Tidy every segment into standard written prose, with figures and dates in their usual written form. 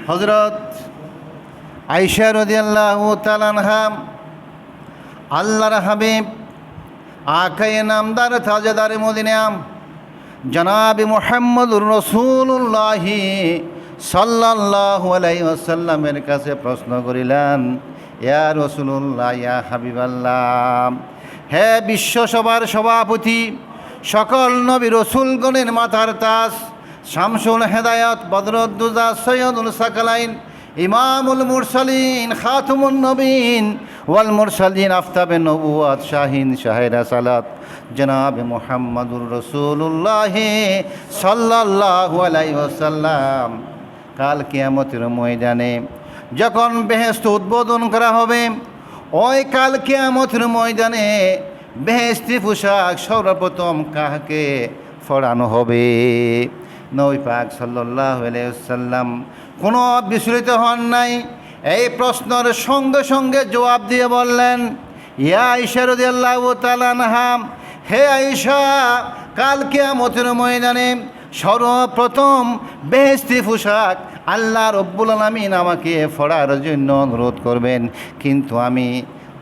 হযরত আয়েশা রাদিয়াল্লাহু তাআলা আনহা আল্লাহর হাবিব আকায়ে নামদার তাজদার মদিনা জনাব মুহাম্মদুর রাসূলুল্লাহ সাল্লাল্লাহু আলাইহি ওয়াসাল্লামের কাছে প্রশ্ন করিলেন, ইয়া রাসূলুল্লাহ, ইয়া হাবিবাল্লাহ, হে বিশ্বসভার সভাপতি, সকল নবী রসুলগণের মাথার তাজ, শামসুল হেদায়ত, বদরুদ্দুজা, সৈয়দুল সাকালাইন, ইমামুল মুরসালিন, খাতুমুন নবীন ওয়াল মুরসালিন, আফতাবে নবুয়াত, শাহিন শাহে রাসালাত, জনাব মুহাম্মদুর রাসূলুল্লাহ সাল্লাল্লাহু আলাইহি ওয়াসাল্লাম কাল কিয়ামতের ময়দানে যখন বেহেশত উদ্বোধন করা হবে, ওই কাল কিয়ামতের ময়দানে বেহেশতি পোশাক সর্বপ্রথম কাহাকে পরানো হবে? নবী পাক সাল্লাল্লাহু আলাইহি ওয়াসাল্লাম কোনো বিচলিত হন নাই। এই প্রশ্নের সঙ্গে সঙ্গে জবাব দিয়ে বললেন, ইয়া আয়েশা রাদিয়াল্লাহু তাআলা আনহা, হে আয়েশা, কাল কিয়ামতের ময়দানে সর্বপ্রথম বেহেশতি পোশাক আল্লাহ রব্বুল আলামিন আমাকে পরার জন্য অনুরোধ করবেন, কিন্তু আমি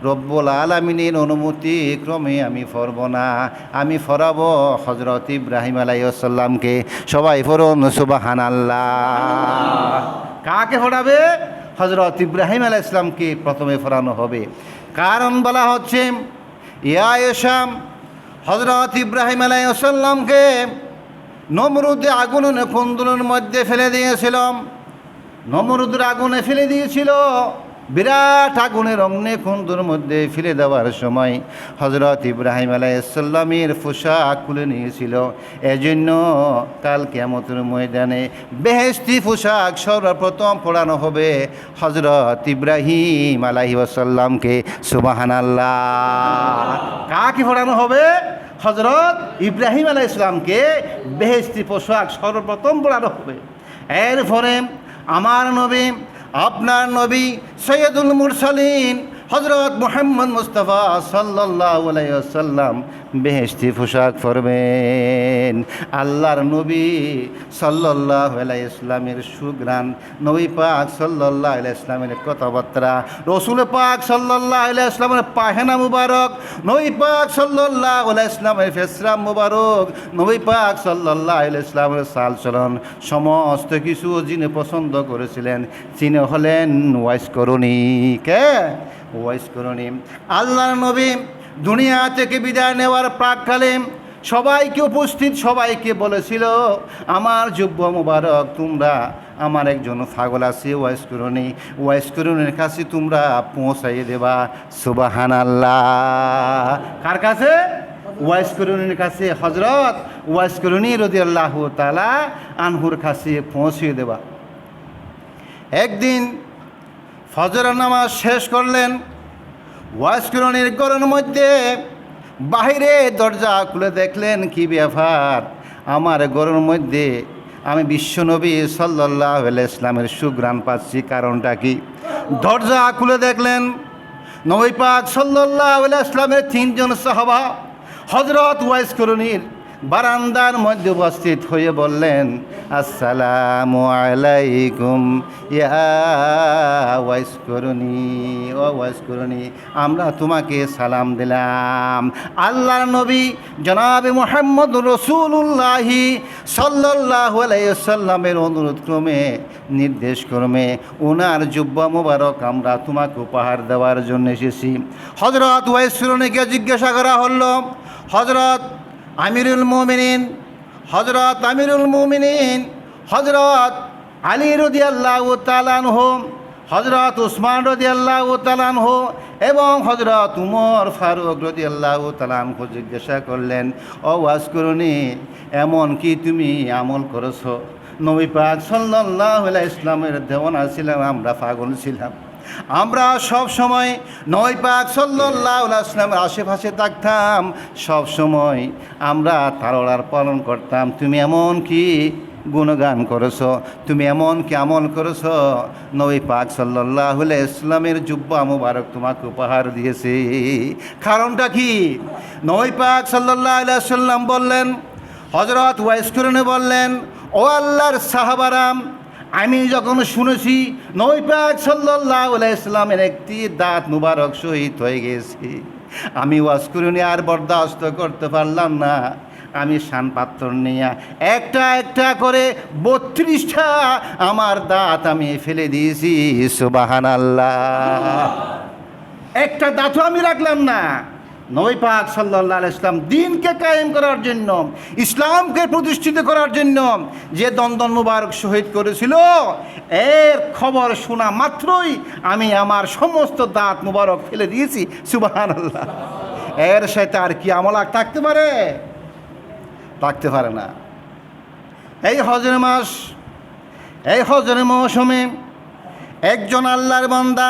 রব্বুল আলামিনের অনুমতি ক্রমে আমি পরব না, আমি পরাবো হযরত ইব্রাহিম আলাইহিস সালামকে। সবাই পড়ুন সুবহানাল্লাহ। কাকে পড়াবে? হযরত ইব্রাহিম আলাইহিস সালামকে প্রথমে পড়ানো হবে। কারণ বলা হচ্ছে, ইয়া আয়েশা, হযরত ইব্রাহিম আলাইহিস সালামকে নমরুদ আগুনের কুণ্ডলের মধ্যে ফেলে দিয়েছিল। নমরুদের আগুনে ফেলে দিয়েছিল। বিরাট আগুনের অগ্নিকুণ্ডের মধ্যে ফেলে দেওয়ার সময় হযরত ইব্রাহিম আলাইহিস সালামের পোশাক খুলে নিয়েছিল। এজন্য কাল কিয়ামতের ময়দানে বেহেশতি পোশাক সর্বপ্রথম পরানো হবে হযরত ইব্রাহিম আলাইহিস সালামকে। সুবহানাল্লাহ। কাকে পরানো হবে? হযরত ইব্রাহিম আলাইহিস সালামকে বেহেশতি পোশাক সর্বপ্রথম পরানো হবে। এরপরে আমার নবী, আপনার নবী, সৈয়দুল মুরসালিন হযরত মুহাম্মদ মুস্তাফা সাল্লাল্লাহু আলাইহি ওয়াসাল্লাম বেহেশতি পোশাক পরবেন। আল্লাহর নবী সাল্লাল্লাহু আলাইহি ওয়াসাল্লামের সুঘ্রাণ, নবী পাক সাল্লাল্লাহু আলাইহি ওয়াসাল্লামের কথাবার্তা, রাসূল পাক সাল্লাল্লাহু আলাইহি ওয়াসাল্লামের পায়খানা মুবারক, নবী পাক সাল্লাল্লাহু আলাইহি ওয়াসাল্লামের ফেসরাম মুবারক, নবী পাক সাল্লাল্লাহু আলাইহি ওয়াসাল্লামের চালচলন, সমস্ত কিছু যিনি পছন্দ করেছিলেন তিনি হলেন ওয়াইস করণী। কে? ওয়াইস করণী। আল্লাহর নবী দুনিয়া থেকে বিদায় নেওয়ার প্রাককালে সবাইকে উপস্থিত সবাইকে বলেছিল, আমার যুব্ব মুবারক, তোমরা আমার একজন পাগল আছে ওয়াইস করণী, ওয়াইস করণীর কাছে তোমরা পৌঁছাইয়ে দেবা। সুবহানাল্লাহ। কার কাছে? ওয়াইস করণীর কাছে। হযরত ওয়াইস করণী রাদিয়াল্লাহু তাআলা আনহুর কাছে পৌঁছিয়ে দেবা। একদিন ফজর নামাজ শেষ করলেন, ওয়াইস করণীর ঘরের মধ্যে বাহিরে দরজা খুলে দেখলেন, কি ব্যাপার, আমার ঘরের মধ্যে আমি বিশ্বনবী সাল্লাল্লাহু আলাইহি ওয়াসাল্লামের সুঘ্রাণ পাচ্ছি, কারণটা কি? দরজা খুলে দেখলেন নবী পাক সাল্লাল্লাহু আলাইহি ওয়াসাল্লামের তিনজন সাহাবা হযরত ওয়াইস করণীর বারান্দার মধ্যে উপস্থিত হয়ে বললেন, আসসালামু আলাইকুম ইয়া ওয়াইস করণী, ও ওয়াইস করণী, আমরা তোমাকে সালাম দিলাম। আল্লাহর নবী জনাবে মুহাম্মদুর রাসূলুল্লাহ সাল্লাল্লাহু আলাইহি ওয়াসাল্লামের অনুরোধ ক্রমে, নির্দেশ ক্রমে ওনার জুব্বা মুবারক আমরা তোমাকে উপহার দেওয়ার জন্য এসেছি। হযরত ওয়াইস করণীকে জিজ্ঞাসা করা হলো, হযরত আমিরুল মুমিনিন, হযরত আমিরুল মুমিনিন হযরত আলী রাদিয়াল্লাহু তাআলা আনহু, হযরত উসমান রাদিয়াল্লাহু তাআলা আনহু এবং হযরত উমর ফারুক রাদিয়াল্লাহু তাআলা আনহু জিজ্ঞাসা করলেন, ও ওয়াইস করণী, এমন কি তুমি আমল করেছো? নবী পাক সাল্লাল্লাহু আলাইহি ওয়াসাল্লামের দেওয়ানা ছিলাম, আমরা পাগল ছিলাম, আমরা সব সময় নবী পাক সাল্লাল্লাহু আলাইহি ওয়াসাল্লামের আশেপাশে থাকতাম, সব সময় আমরা তার অর্ডার পালন করতাম। তুমি এমন কি গুণগান করেছো, তুমি এমন কি আমল করেছো, নবী পাক সাল্লাল্লাহু আলাইহি ওয়াসাল্লামের জুব্বা মুবারক তোমাকে উপহার দিয়েছে। কারণটা কি? নবী পাক সাল্লাল্লাহু আলাইহি ওয়াসাল্লাম বললেন, হযরত ওয়াইস করণী বললেন, ও আল্লাহর সাহাবারা, আমি যখন শুনেছি নবী পাক সাল্লাল্লাহু আলাইহি সাল্লামের একটি দাঁত মুবারক শহীদ হয়ে গেছে, আমি ওয়াজ করিনি আর বরদাস্ত করতে পারলাম না। আমি শান পাত্র নিয়ে একটা একটা করে 32টা আমার দাঁত আমি ফেলে দিয়েছি। সুবহানাল্লাহ। একটা দাঁতও আমি রাখলাম না। নবী পাক সাল্লাল্লাহু আলাইহি সাল্লাম দ্বীনকে কায়েম করার জন্য, ইসলামকে প্রতিষ্ঠিত করার জন্য যে দন্দন মুবারক শহীদ করেছিল, এর খবর শোনা মাত্রই আমি আমার সমস্ত দাঁত মুবারক ফেলে দিয়েছি। সুবহানাল্লাহ। এর সাথে আর কি আমল থাকতে পারে? থাকতে পারে না। এই হজের মাস, এই হজের মৌসুমে একজন আল্লাহর বান্দা,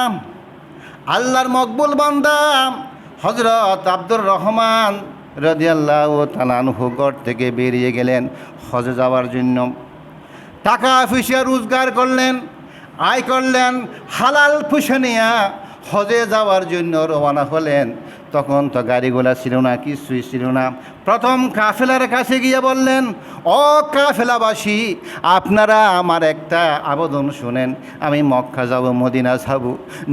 আল্লাহর মকবুল বান্দা হযরত আব্দুর রহমান রাদিয়াল্লাহু তাআলা আনহু ঘর থেকে বেরিয়ে গেলেন হজে যাওয়ার জন্য। টাকা পয়সা রোজগার করলেন, আয় করলেন, হালাল পয়সা নিয়ে হজে যাওয়ার জন্য রওনা হলেন। তখন তো গাড়িগুলা ছিল না, কিছুই ছিল না। প্রথম কাফেলার কাছে গিয়ে বললেন, ও কাফেলাবাসী, আপনারা আমার একটা আবেদন শুনেন। আমি মক্কা যাব, মদিনা যাব,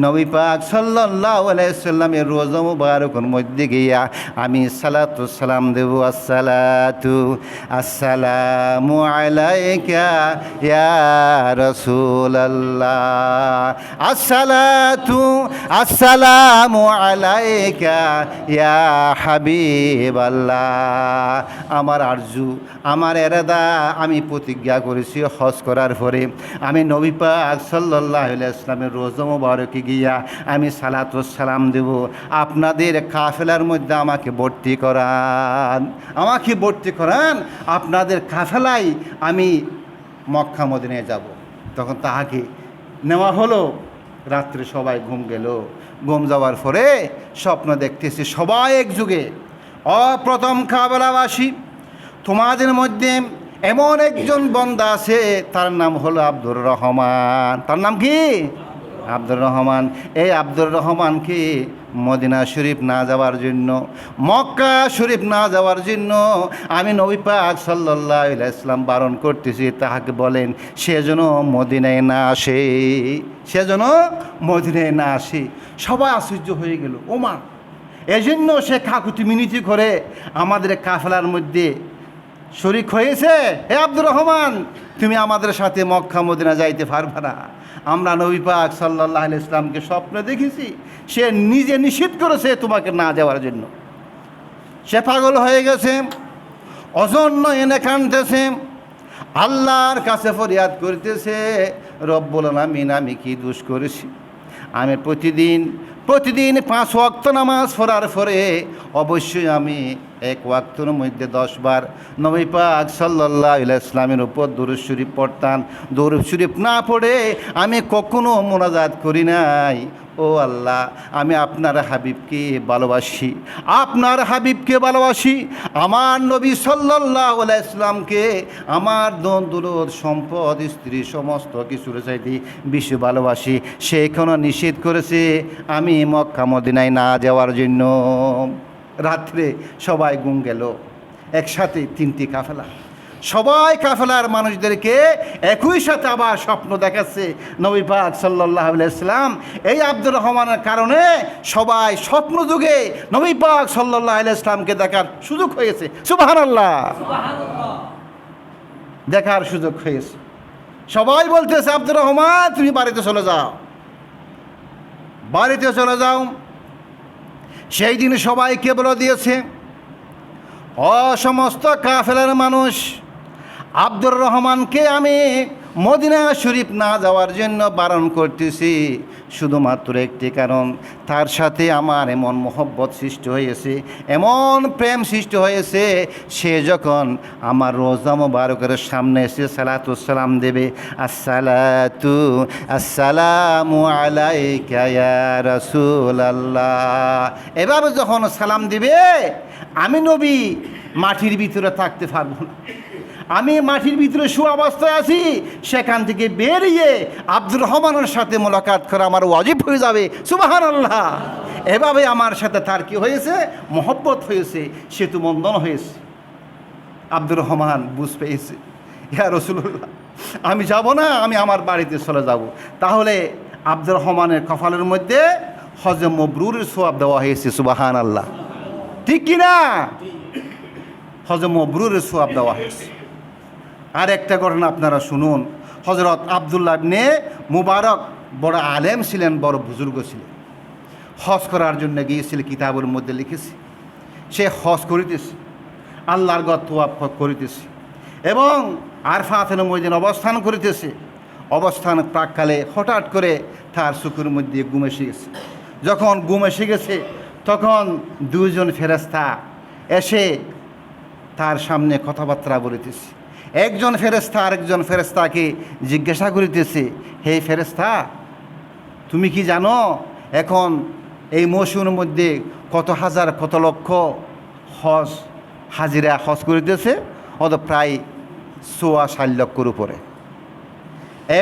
নবী পাক সাল্লাল্লাহু আলাইহি সাল্লামের রোজা মুবারকের মধ্যে গিয়া আমি সালাতু সালাম দেব। আসসালাতু আসসালামু আলাইকা ইয়া রাসূলুল্লাহ, আসসালাতু আসসালামু আলাইকা ইয়া হাবিবাল্লাহ। আমার আরজু, আমার এরাদা, আমি প্রতিজ্ঞা করেছি হজ করার পরে আমি নবী পাক সাল্লাল্লাহু আলাইহি ওয়াসাল্লামের রোজা মুবারকে গিয়া আমি সালাতু সালাম দেব। আপনাদের কাফেলার মধ্যে আমাকে ভর্তি করান, আমাকে ভর্তি করান। আপনাদের কাফেলায় আমি মক্কা মদিনায় যাব। তখন তাহাকে নেওয়া হলো। রাত্রে সবাই ঘুম গেল। ঘুম যাওয়ার পরে স্বপ্ন দেখতেছি সবাই একযুগে, প্রথম কাফেলাবাসী, তোমাদের মধ্যে এমন একজন বান্দা আছে, তার নাম হলো আব্দুর রহমান। তার নাম কি? আব্দুর রহমান। এই আব্দুর রহমানকে মদিনা শরীফ না যাওয়ার জন্য, মক্কা শরীফ না যাওয়ার জন্য আমি নবী পাক সাল্লাল্লাহু আলাইহি ওয়াসাল্লাম বারণ করতেছি। তাহাকে বলেন সে যেন মদিনায় না আসে, সে যেন মদিনায় না আসে। সবাই আশ্চর্য হয়ে গেল, ওমা, এজন্য সে কাকুতি মিনতি করে আমাদের কাফেলার মধ্যে শরীক হয়েছে। হে আব্দুর রহমান, তুমি আমাদের সাথে মক্কা মদিনা যাইতে পারবে না। আমরা নবী পাক সাল্লাল্লাহু আলাইহি ওয়াসাল্লামকে স্বপ্নে দেখেছি, সে নিজে নিষেধ করেছে তোমাকে না যাওয়ার জন্য। সে পাগল হয়ে গেছে, অজন্য এনে কাঁদতেছে, আল্লাহর কাছে ফরিয়াদ করতেছে, রব্বুল আলামিন, আমি কি দোষ করেছি? আমি প্রতিদিন 5 ওয়াক্ত নামাজ পড়ার পরে অবশ্যই আমি 1 ওয়াক্তের মধ্যে 10 বার নবী পাক সাল্লাল্লাহু আলাইহি ওয়াসাল্লামের উপর দুরূদ শরীফ পড়তাম। দুরূদ শরীফ না পড়ে আমি কখনো মোনাজাত করি নাই। ও আল্লাহ, আমি আপনার হাবিবকে ভালোবাসি, আপনার হাবিবকে ভালোবাসি, আমার নবী সাল্লাল্লাহু আলাইহি ওয়াসাল্লামকে আমার দন দৌলত সম্পদ স্ত্রী সমস্ত কিছুর চাইতে বেশি ভালোবাসি। সে এখনো নিষেধ করেছে আমি মক্কা মদিনায় না যাওয়ার জন্য। রাত্রে সবাই ঘুম গেল। একসাথে 3টি কাফেলা, সবাই কাফেলার মানুষদেরকে একই সাথে আবার স্বপ্ন দেখাচ্ছে নবী পাক সাল্লাল্লাহু আলাইহি ওয়াসাল্লাম। এই আব্দুর রহমানের কারণে সবাই স্বপ্ন যুগে নবী পাক সাল্লাল্লাহু আলাইহি ওয়াসাল্লামকে দেখার সুযোগ হয়েছে। সুবহানাল্লাহ, দেখার সুযোগ হয়েছে। সবাই বলতেছে, আব্দুর রহমান, তুমি বাড়িতে চলে যাও, বাড়িতে চলে যাও। সেই দিন সবাইকে বলে দিয়েছে, সমস্ত কাফেলার মানুষ, আব্দুর রহমানকে আমি মদিনা শরীফ না যাওয়ার জন্য বারণ করতেছি শুধুমাত্র একটি কারণ, তার সাথে আমার এমন মহব্বত সৃষ্টি হয়েছে, এমন প্রেম সৃষ্টি হয়েছে, সে যখন আমার রোজা মুবারকের সামনে এসে সালাতু সালাম দেবে, আসসালাতু আসসালামু আলাইকা ইয়া রাসূলুল্লাহ, এভাবে যখন সালাম দিবে, আমি নবী মাটির ভিতরে থাকতে পারবো না। আমি মাটির ভিতরে সুঅবস্থায় আছি, সেখান থেকে বেরিয়ে আব্দুর রহমানের সাথে মোলাকাত করা আমার ওয়াজিব হয়ে যাবে। সুবহানাল্লাহ। এভাবে আমার সাথে তার কি হয়েছে? মহব্বত হয়েছে, সেতু বন্ধন হয়েছে। আব্দুর রহমান বুঝ পেয়েছে, ইয়া রাসূলুল্লাহ, আমি যাব না, আমি আমার বাড়িতে চলে যাব। তাহলে আব্দুর রহমানের কপালের মধ্যে হজে মবরুরের সওয়াব দেওয়া হয়েছে। সুবহানাল্লাহ, ঠিক কিনা? হজে মবরুরের সওয়াব দেওয়া হয়েছে। আর একটা ঘটনা আপনারা শুনুন। হজরত আব্দুল্লাহ ইবনে মুবারক বড় আলেম ছিলেন, বড় বুজুর্গ ছিলেন। হজ করার জন্য গিয়েছিল, কিতাবের মধ্যে লিখেছে সে হজ করিতেছে, আল্লাহর ঘর তওয়াফ করিতেছে এবং আরফাতের ময়দানে অবস্থান করিতেছে। অবস্থান প্রাককালে হঠাৎ করে তার চোখের মধ্যে ঘুম এসে গেছে। যখন ঘুম এসে গেছে তখন দুইজন ফেরেশতা এসে তার সামনে কথাবার্তা বলিতেছে। একজন ফেরেশতা আরেকজন ফেরেশতাকে জিজ্ঞাসা করিতেছে, হে ফেরেশতা, তুমি কি জানো এখন এই মৌসুমের মধ্যে কত হাজার কত লক্ষ হজ হাজিরা হজ করিতেছে? অত প্রায় ৬৪ লক্ষর উপরে।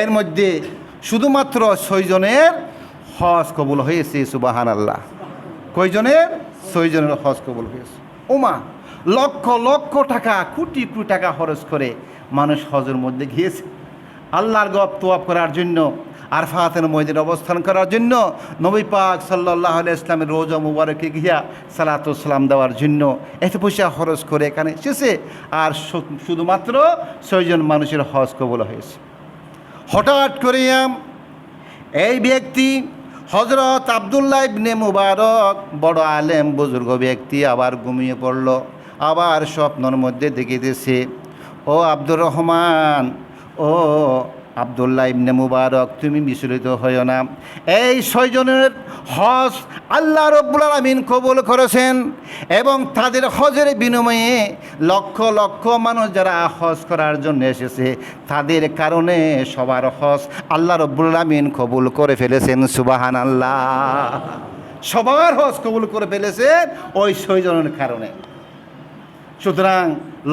এর মধ্যে শুধুমাত্র ৬ জনের হজ কবুল হয়েছে। সুবহানাল্লাহ। কয়জনের? ৬ জনের হজ কবুল হয়েছে। ওমা, লক্ষ লক্ষ টাকা, কোটি কোটি টাকা খরচ করে মানুষ হজের মধ্যে গিয়েছে আল্লাহর ঘর তওয়াফ করার জন্য, আরফাতের ময়দানে অবস্থান করার জন্য, নবী পাক সাল্লাল্লাহু আলাইহি ইসলামের রোজা মুবারকে গিয়া সালাতু সালাম দেওয়ার জন্য এত পয়সা খরচ করে এখানে এসেছে। আর শুধুমাত্র ৬ জন মানুষের হজ কবুল হয়েছে। হঠাৎ করে এই ব্যক্তি হজরত আব্দুল্লাহ ইবনে মুবারক বড় আলেম বুজুর্গ ব্যক্তি আবার ঘুমিয়ে পড়ল। আবার স্বপ্নের মধ্যে দেখিতেছে, ও আব্দুর রহমান, ও আব্দুল্লাহ ইবনে মুবারক, তুমি বিচলিত হইও না। এই ৬ জনের হজ আল্লাহ রাব্বুল আলামিন কবুল করেছেন এবং তাদের হজের বিনিময়ে লক্ষ লক্ষ মানুষ যারা হজ করার জন্য এসেছে তাদের কারণে সবার হজ আল্লাহ রাব্বুল আলামিন কবুল করে ফেলেছেন। সুবহানাল্লাহ। সবার হজ কবুল করে ফেলেছেন ওই ৬ জনের কারণে। সুতরাং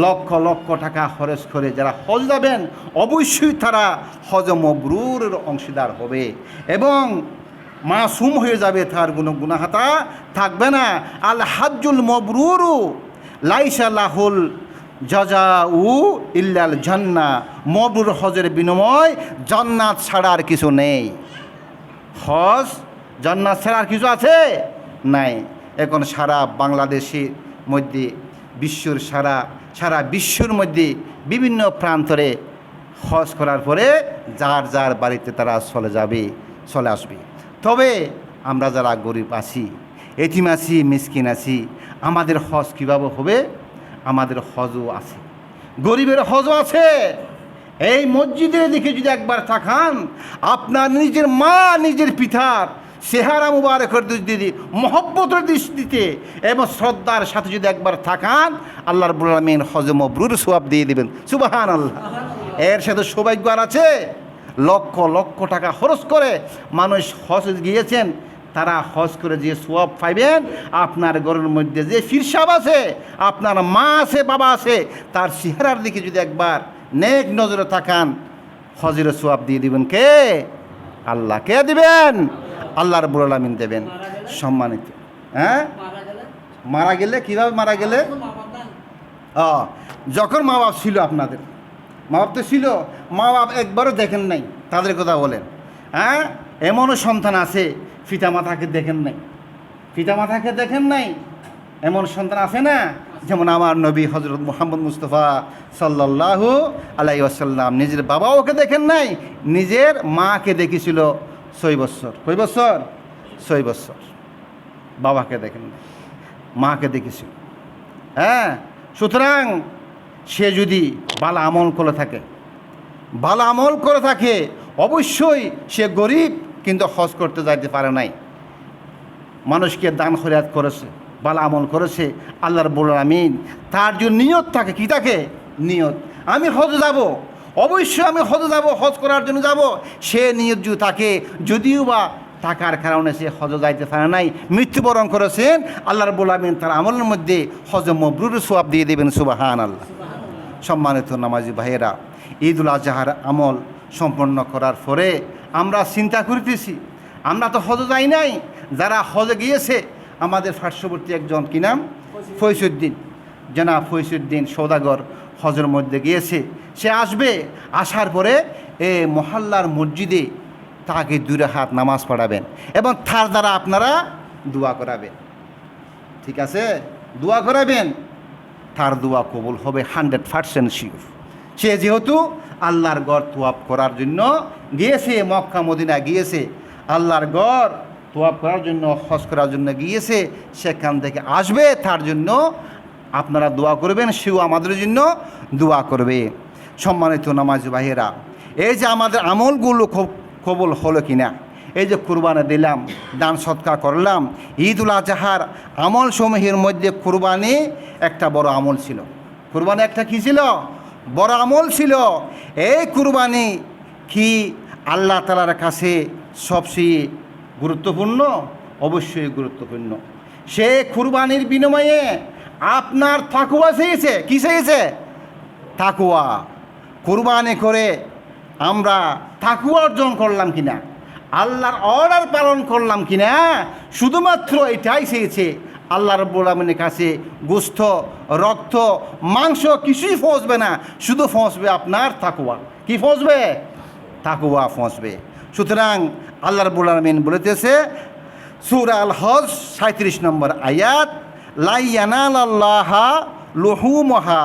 লক্ষ লক্ষ টাকা খরচ করে যারা হজ যাবেন অবশ্যই তারা হজ মবরুরের অংশীদার হবে এবং মাসুম হয়ে যাবে, তার গুনাহাতা থাকবে না। আল হাজ্জুল মবরুরু লাইসা লাহুল জাযাউ ইল্লাল জান্নাহ। মবরুর হজের বিনিময় জান্নাত ছাড়া আর কিছু নেই। হজ জান্নাত ছাড়া আর কিছু আছে? নাই। এখন সারা বাংলাদেশের মধ্যে বিশ্বর সারা বিশ্বর মধ্যে বিভিন্ন প্রান্তরে হজ করার পরে যার যার বাড়িতে তারা চলে আসবে। তবে আমরা যারা গরিব আছি, এতিম আছি, মিসকিন আছি, আমাদের হজ কীভাবে হবে? আমাদের হজও আছে, গরিবের হজও আছে। এই মসজিদের দিকে যদি একবার তাকান, আপনার নিজের মা নিজের পিতার চেহারা মুবারকের যদি মহব্বতের দৃষ্টিতে এবং শ্রদ্ধার সাথে যদি একবার তাকান, আল্লাহ রাব্বুল আলামিন হজ মবরুর সওয়াব দিয়ে দিবেন। সুবহানাল্লাহ। এর সাথে সৌভাগ্য আর আছে? লক্ষ লক্ষ টাকা খরচ করে মানুষ হজ গিয়েছেন, তারা হজ করে যে সওয়াব পাইবেন, আপনার ঘরের মধ্যে যে ফিরসাব আছে, আপনার মা আছে, বাবা আছে, তার চেহারার দিকে যদি একবার নেক নজরে তাকান, হজের সওয়াব দিয়ে দিবেন কে? আল্লাহ। কে দিবেন? আল্লাহ রাব্বুল আলামিন দেবেন। সম্মানিত, হ্যাঁ, মারা গেলে কিভাবে মারা গেলে? যখন মা বাপ ছিল, আপনাদের মা বাপ তো ছিল, মা বাপ একবারও দেখেন নাই, তাদের কথা বলেন। হ্যাঁ, এমনও সন্তান আছে পিতামাতাকে দেখেন নাই, এমন সন্তান আছে না? যেমন আমার নবী হযরত মুহাম্মদ মুস্তাফা সাল্লাল্লাহু আলাইহি ওয়াসাল্লাম নিজের বাবা ওকে দেখেন নাই, নিজের মাকে দেখেছিল ৬ বছর। কয় বছর? ৬ বছর। বাবাকে দেখেন নাই, মাকে দেখেছিল। হ্যাঁ, সুতরাং সে যদি ভালো আমল করে থাকে, অবশ্যই সে গরিব, কিন্তু হজ করতে যাইতে পারে নাই, মানুষকে দান খয়রাত করেছে, ভালো আমল করেছে। আল্লাহ রাব্বুল আলামিন তার যে নিয়ত থাকে, কি থাকে? নিয়ত, আমি হজ যাব, অবশ্যই আমি হজে যাব, হজ করার জন্য যাব, সে নিয়ত যদি থাকে, যদিও বা টাকার কারণে সে হজে যাইতে পারে নাই, মৃত্যুবরণ করেছেন, আল্লাহ রাব্বুল আলামিন তার আমলের মধ্যে হজ মবরুরের সওয়াব দিয়ে দেবেন। সুবহানাল্লাহ। সম্মানিত নামাজি ভাইয়েরা, ঈদুল আজহার আমল সম্পন্ন করার পরে আমরা চিন্তা করিতেছি, আমরা তো হজে যাই নাই, যারা হজে গিয়েছে, আমাদের পার্শ্ববর্তী একজন, কি নাম? ফৈসুদ্দিন, জনাব ফৈসুদ্দিন সওদাগর হজের মধ্যে গিয়েছে। সে আসবে, আসার পরে এই মহল্লার মসজিদে তাকে 2 রাকাত নামাজ পড়াবেন এবং তার দ্বারা আপনারা দোয়া করাবেন। ঠিক আছে, দোয়া করাবেন, তার দোয়া কবুল হবে 100% শিওর। সে যেহেতু আল্লাহর ঘর তোয়াফ করার জন্য গিয়েছে, মক্কা মদিনা গিয়েছে, আল্লাহর ঘর তোয়াফ করার জন্য, হজ করার জন্য গিয়েছে, সেখান থেকে আসবে, তার জন্য আপনারা দোয়া করবেন, সেও আমাদের জন্য দোয়া করবে। সম্মানিত নামাজি ভাইয়েরা, এই যে আমাদের আমলগুলো কবুল হলো কিনা, এই যে কুরবানি দিলাম, দান সৎকা করলাম, ঈদুল আজহার আমল সমূহের মধ্যে কুরবানি একটা বড় আমল ছিল। কুরবানি একটা কী ছিল? বড় আমল ছিল। এই কুরবানি কি আল্লাহ তাআলার কাছে সবচেয়ে গুরুত্বপূর্ণ? অবশ্যই গুরুত্বপূর্ণ। সে কুরবানির বিনিময়ে আপনার তাকওয়া চেয়েছে। কী চেয়েছে? তাকওয়া। কুরবানি করে আমরা তাকওয়া অর্জন করলাম কিনা, আল্লাহর অর্ডার পালন করলাম কিনা, শুধুমাত্র এটাই চেয়েছে। আল্লাহ রাব্বুল আলামিনের কাছে গোশত, রক্ত, মাংস কিছুই পৌঁছবে না, শুধু পৌঁছবে আপনার তাকওয়া। কি পৌঁছবে? তাকওয়া পৌঁছবে। সুতরাং আল্লাহ রাব্বুল আলামিন বলেতেছে সূরা আল হজ 37 নম্বর আয়াত, লা ইয়ানালাল্লাহা লুহুমুহা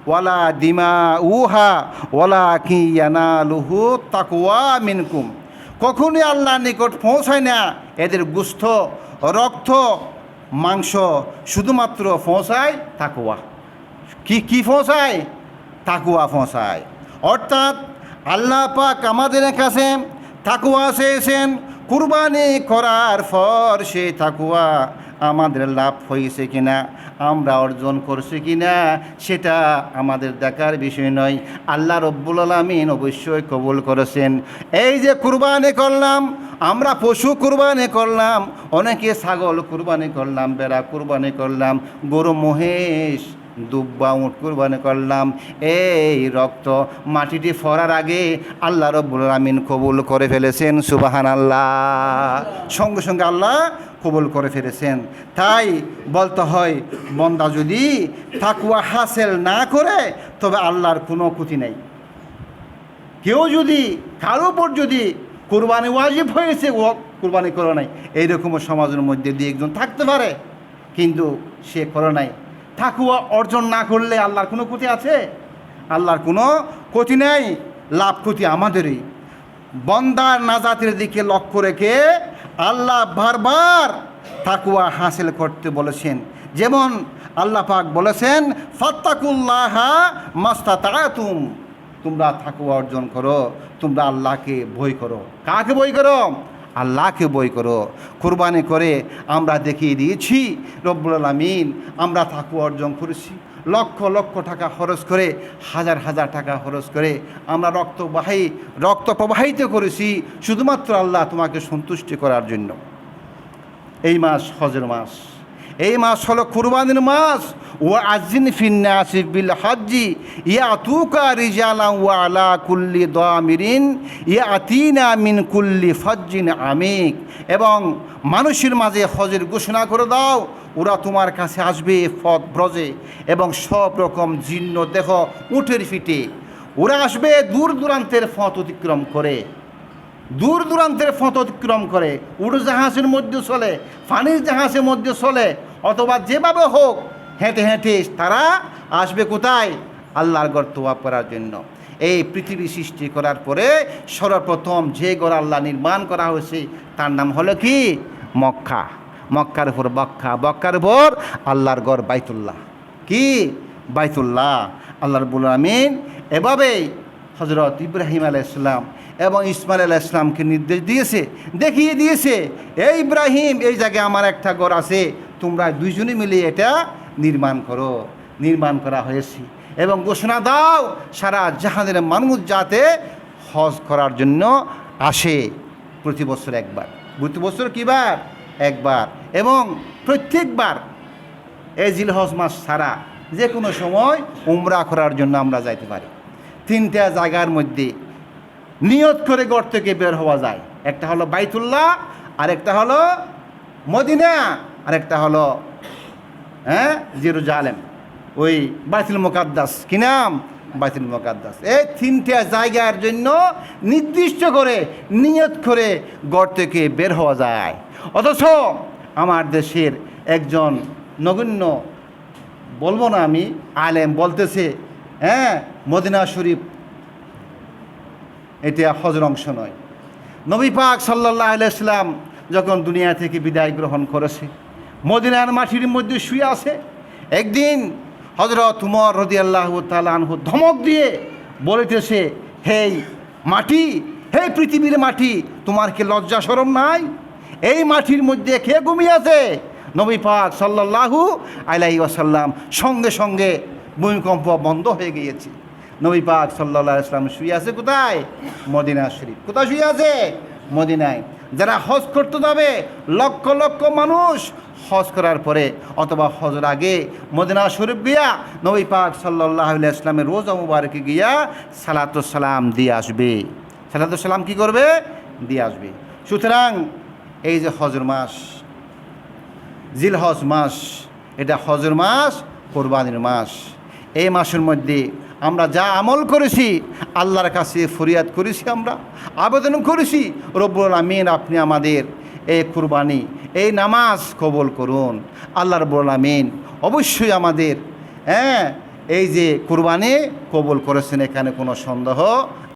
ওয়ালা দিমাউহা ওয়ালাকিন ইয়ানালুহু তাকওয়া মিনকুম। কখনই আল্লাহর নিকট পৌঁছায় না এদের গোশত, রক্ত, মাংস, শুধুমাত্র পৌঁছায় তাকওয়া। কি পৌঁছায়? তাকওয়া পৌঁছায়। অর্থাৎ আল্লাহ পাক আমাদের কাছে তাকওয়া চেয়েছেন। কুরবানি করার পর সেই তাকওয়া আমাদের লাভ হয়েছে কিনা, আমরা অর্জন করছি কিনা, সেটা আমাদের দেখার বিষয় নয়। আল্লাহ রব্বুল আলামিন অবশ্যই কবুল করেছেন। এই যে কুরবানি করলাম, আমরা পশু কুরবানি করলাম, অনেকে ছাগল কুরবানি করলাম, বেড়া কুরবানি করলাম, গরু, মহিষ, দুব্বা, উট কুরবানি করলাম। এই রক্ত মাটিটি ফরার আগে আল্লাহ রব্বুল আলামিন কবুল করে ফেলেছেন। সুবহানাল্লাহ। সঙ্গে সঙ্গে আল্লাহ কবুল করে ফেলেছেন। তাই বলতে হয়, বান্দা যদি তাকওয়া হাসিল না করে তবে আল্লাহর কোনো ক্ষতি নেই। কেউ যদি কারো উপর যদি কুরবানি ওয়াজিব হয়েছে, ও কুরবানি করে নাই, এইরকমও সমাজের মধ্যে দিয়ে একজন থাকতে পারে, কিন্তু সে করে নাই। তাকওয়া অর্জন না করলে আল্লাহর কোনো ক্ষতি আছে? আল্লাহর কোনো ক্ষতি নেই, লাভ ক্ষতি আমাদেরই। বান্দার নাজাতের দিকে লক্ষ্য রেখে আল্লাহ বারবার তাকওয়া হাসিল করতে বলেছেন। যেমন আল্লাহ পাক বলেছেন, ফাত্তাকুল্লাহা মাস্তাতাতুম, তোমরা তাকওয়া অর্জন করো, তোমরা আল্লাহকে ভয় করো। কাকে ভয় করো? আল্লাহকে ভয় করো। কুরবানি করে আমরা দেখিয়ে দিয়েছি রব্বুল আলামিন, আমরা তাকওয়া অর্জন করেছি। লক্ষ লক্ষ টাকা খরচ করে, হাজার হাজার টাকা খরচ করে আমরা রক্ত প্রবাহিত করেছি শুধুমাত্র আল্লাহ তোমাকে সন্তুষ্টি করার জন্য। এই মাস হজের মাস, এই মাস হলো কুরবানির মাস। ওয়া আযিন ফিন্নাসি বিল হজ্জি ইয়াতুকা রিজালান ওয়া আলা কুল্লি দামিরিন ইয়াতিনা মিন কুল্লি ফজ্জিন আমিক। এবং মানুষের মাঝে হজের ঘোষণা করে দাও, ওরা তোমার কাছে আসবে পথ ব্রজে এবং সব রকম জীর্ণ দেহ উটের পিঠে। ওরা আসবে দূর দূরান্তের পথ অতিক্রম করে, দূর দূরান্তের পথ অতিক্রম করে, উড়োজাহাজের মধ্যে চলে, পানির জাহাজের মধ্যে চলে, অথবা যেভাবে হোক হেঁটে হেঁটে তারা আসবে কোথায়? আল্লাহর ঘর তোয়াফ করার জন্য। এই পৃথিবী সৃষ্টি করার পরে সর্বপ্রথম যে ঘর আল্লাহ নির্মাণ করা হয়েছে তার নাম হলো কি? মক্কা। মক্কার উপর বক্কা, বক্কার উপর আল্লাহর ঘর বাইতুল্লাহ। কি? বাইতুল্লাহ। আল্লাহ রাব্বুল আলামিন এভাবেই হযরত ইব্রাহিম আলাইহিস সালাম এবং ইসমাইল আলাইহিস সালামকে নির্দেশ দিয়েছে, দেখিয়ে দিয়েছে, এই ইব্রাহিম, এই জায়গায় আমার একটা ঘর আছে, তোমরা দুইজনে মিলে এটা নির্মাণ করো। নির্মাণ করা হয়েছে এবং ঘোষণা দাও সারা জাহানের মানুষ যাতে হজ করার জন্য আসে প্রতি বছর একবার। প্রতি বছর কিবার? একবার। এবং প্রত্যেকবার এই জিলহজ মাস ছাড়া যে কোনো সময় উমরা করার জন্য আমরা যাইতে পারি। 3টা জায়গার মধ্যে নিয়ত করে ঘর থেকে বের হওয়া যায়। একটা হলো বাইতুল্লাহ, আরেকটা হলো মদিনা, আরেকটা হলো জেরুজালেম, ওই বাইতুল মুকাদ্দাস। কি নাম? বাইতুল মুকাদ্দাস। এই তিনটা জায়গার জন্য নির্দিষ্ট করে নিয়ত করে ঘর থেকে বের হওয়া যায়। অথচ আমার দেশের একজন নগণ্য, বলবো না আমি, আলেম বলতেছে মদিনা শরীফ এটা হজের অংশ নয়। নবী পাক সাল্লাল্লাহু আলাইহি সাল্লাম যখন দুনিয়া থেকে বিদায় গ্রহণ করেছে, মদিনার মাটির মধ্যে শুয়ে আছে। একদিন হযরত উমর রাদিয়াল্লাহু তাআলা আনহু ধমক দিয়ে বলিতেছে, হে মাটি, হে পৃথিবীর মাটি, তোমার কি লজ্জা শরম নাই? এই মাটির মধ্যে কে ঘুমিয়ে আছে? নবী পাক সাল্লাল্লাহু আলাইহি ওয়াসাল্লাম। সঙ্গে সঙ্গে ভূমিকম্প বন্ধ হয়ে গিয়েছে। নবী পাক সাল্লাল্লাহু আলাইহি ওয়াসাল্লাম শুয়ে আছে কোথায়? মদিনা শরীফ। কোথায় শুয়ে আছে? মদিনায়। যারা হজ করতে যাবে, লক্ষ লক্ষ মানুষ হজ করার পরে অথবা হজের আগে মদিনা শরীফ গিয়া নবী পাক সাল্লাল্লাহু আলাইহি ওয়াসাল্লামের রোজা মুবারকে গিয়া সালাতুস সালাম দিয়ে আসবে। সালাতুস সালাম কি করবে? দিয়ে আসবে। সুতরাং এই যে হজের মাস, জিলহজ মাস, এটা হজের মাস, কোরবানির মাস। এই মাসের মধ্যে আমরা যা আমল করেছি, আল্লাহর কাছে ফরিয়াদ করেছি, আমরা আবেদন করেছি, রব্বুল আমিন আপনি আমাদের এই কুরবানি, এই নামাজ কবুল করুন। আল্লাহ রব্বুল আমিন অবশ্যই আমাদের এই যে কুরবানি কবুল করেছেন, এখানে কোনো সন্দেহ